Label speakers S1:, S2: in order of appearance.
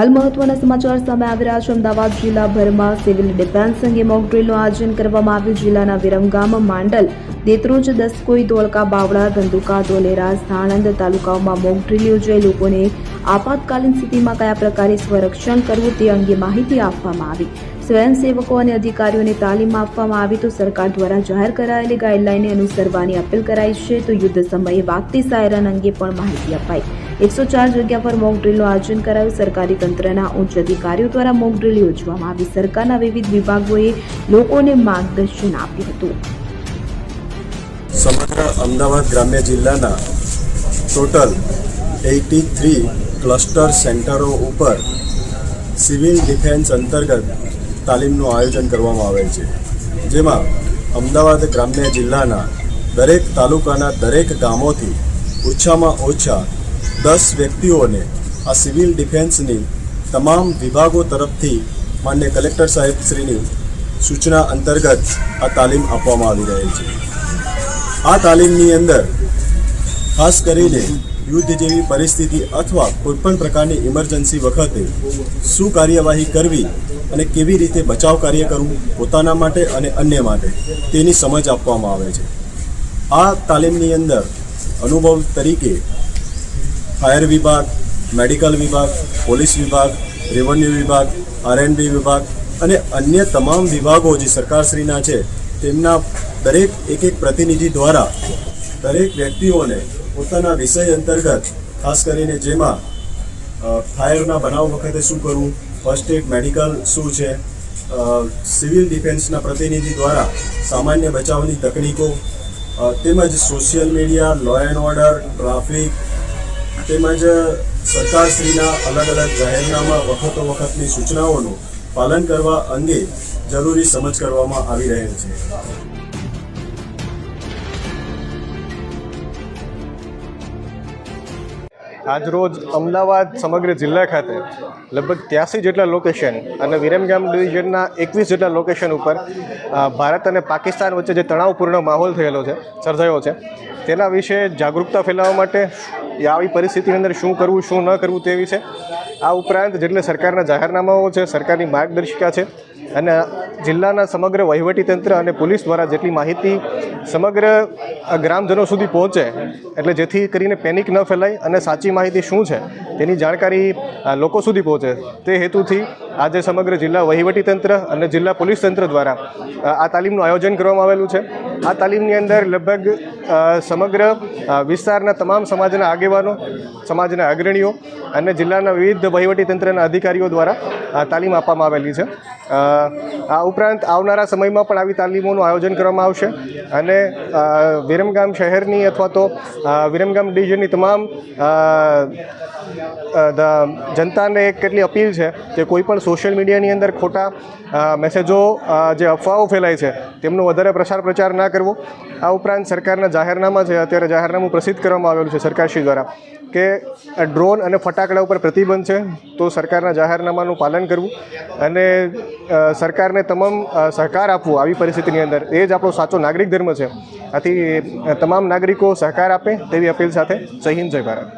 S1: હાલ મહત્વના સમાચાર સામે આવી રહ્યા છે। અમદાવાદ જિલ્લાભરમાં સિવિલ ડિફેન્સ અંગે મોક ડ્રીલનું આયોજન કરવામાં આવ્યું। જિલ્લાના વિરમગામ, માંડલ, દેત્રોજ, દસકોઈ, ધોળકા, બાવળા, ધંધુકા, ધોલેરા, સાણંદ તાલુકાઓમાં મોક ડ્રીલ યોજાઈ લોકોને આપાતકાલીન સ્થિતિમાં કયા પ્રકારે સ્વરક્ષણ કરવું તે અંગે માહિતી આપવામાં આવી। સ્વયંસેવકો અને અધિકારીઓને તાલીમ આપવામાં આવી તો સરકાર દ્વારા જાહેર કરાયેલી ગાઈડલાઇનને અનુસરવાની અપીલ કરાઈ છે। તો યુદ્ધ સમયે વાગતી સાયરન અંગે પણ માહિતી અપાઈ। 104 જગ્યા પર મોક ડ્રીલનું આયોજન કરાયું। સરકારી તંત્રના ઉચ્ચ અધિકારીઓ દ્વારા મોક ડ્રીલ યોજવામાં આવી। સરકારના વિવિધ વિભાગોએ લોકોને માર્ગદર્શન આપ્યું હતું।
S2: સમગ્ર અમદાવાદ ગ્રામ્ય જિલ્લાના ટોટલ 83 ક્લસ્ટર સેન્ટરો ઉપર સિવિલ ડિફેન્સ અંતર્ગત તાલીમનું આયોજન કરવામાં આવેલ છે, જેમાં અમદાવાદ ગ્રામ્ય જિલ્લાના દરેક તાલુકાના દરેક ગામોથી ઓછામાં ઓછા 10 વ્યક્તિઓને આ સિવિલ ડિફેન્સની તમામ વિભાગો તરફથી માન્ય કલેક્ટર સાહેબશ્રીની સૂચના અંતર્ગત આ તાલીમ આપવામાં આવી રહેલ છે। આ તાલીમની અંદર ખાસ કરીને યુદ્ધ જેવી પરિસ્થિતિ અથવા કોઈપણ પ્રકારની ઇમરજન્સી વખતે શું કાર્યવાહી કરવી અને કેવી રીતે બચાવ કાર્ય કરવું પોતાના માટે અને અન્ય માટે તેની સમજ આપવામાં આવે છે। આ તાલીમની અંદર અનુભવ તરીકે ફાયર વિભાગ, મેડિકલ વિભાગ, પોલીસ વિભાગ, રેવન્યુ વિભાગ, R&B વિભાગ અને અન્ય તમામ વિભાગો જે સરકારશ્રીના છે તેમના દરેક એક પ્રતિનિધિ દ્વારા દરેક વ્યક્તિઓને પોતાના વિષય અંતર્ગત ખાસ કરીને જેમાં ફાયરના બનાવ વખતે શું કરવું, ફર્સ્ટ એડ, મેડિકલ શું છે, સિવિલ ડિફેન્સના પ્રતિનિધિ દ્વારા સામાન્ય બચાવની તકનીકો તેમજ social media, law and order, traffic તેમજ સરકારશ્રીના અલગ અલગ જાહેરનામા વખતની સૂચનાઓનું પાલન કરવા અંગે જરૂરી સમજ કરવામાં આવી રહેલ છે।
S3: આજરોજ અમદાવાદ સમગ્ર જિલ્લા ખાતે લગભગ 83 જેટલા લોકેશન અને વિરમગામ ડિવિઝનના 21 જેટલા લોકેશન ઉપર ભારત અને પાકિસ્તાન વચ્ચે જે તણાવપૂર્ણ માહોલ સર્જાયો છે તેના વિશે જાગૃતતા ફેલાવવા માટે આવી પરિસ્થિતિની અંદર શું કરવું શું ન કરવું તે વિશે, આ ઉપરાંત જેટલે સરકારના જાહેરનામાઓ છે, સરકારની માર્ગદર્શિકા છે અને જિલ્લાના સમગ્ર વહીવટીતંત્ર અને પોલીસ દ્વારા જેટલી માહિતી સમગ્ર ગ્રામજનો સુધી પહોંચે એટલે જેથી કરીને પેનિક ન ફેલાય અને સાચી માહિતી શું છે તેની જાણકારી લોકો સુધી પહોંચે તે હેતુથી આજે સમગ્ર જિલ્લા વહીવટીતંત્ર અને જિલ્લા પોલીસ તંત્ર દ્વારા આ તાલીમનું આયોજન કરવામાં આવેલું છે। આ તાલીમની અંદર લગભગ સમગ્ર વિસ્તારના તમામ સમાજના આગેવાનો, સમાજના અગ્રણીઓ અને જિલ્લાના વિવિધ વહીવટીતંત્રના અધિકારીઓ દ્વારા તાલીમ આપવામાં આવેલી છે। આ ઉપરાંત આવનારા સમયમાં પણ આવી તાલીમોનું આયોજન કરવામાં આવશે અને વિરમગામ શહેરની અથવા તો વિરમગામ ડિવિઝનની તમામ જનતાને કેટલી અપીલ છે કે કોઈ પણ સોશિયલ મીડિયાની અંદર ખોટા મેસેજો જે અફવાઓ ફેલાય છે તેમનો વધારે પ્રચાર ના કરવો। આ ઉપરાંત સરકારના જાહેરનામા છે, અત્યારે જાહેરનામું પ્રસિદ્ધ કરવામાં આવેલું છે સરકારશ્રી દ્વારા કે ડ્રોન અને ફટાકડા ઉપર પ્રતિબંધ છે, તો સરકારના જાહેરનામાનું પાલન કરવું અને સરકારને તમામ સહકાર આપવો આવી પરિસ્થિતિની અંદર એ જ આપણો સાચો નાગરિક ધર્મ છે। આથી તમામ નાગરિકો સહકાર આપે તેવી અપીલ સાથે જય હિન્દ, જય ભારત।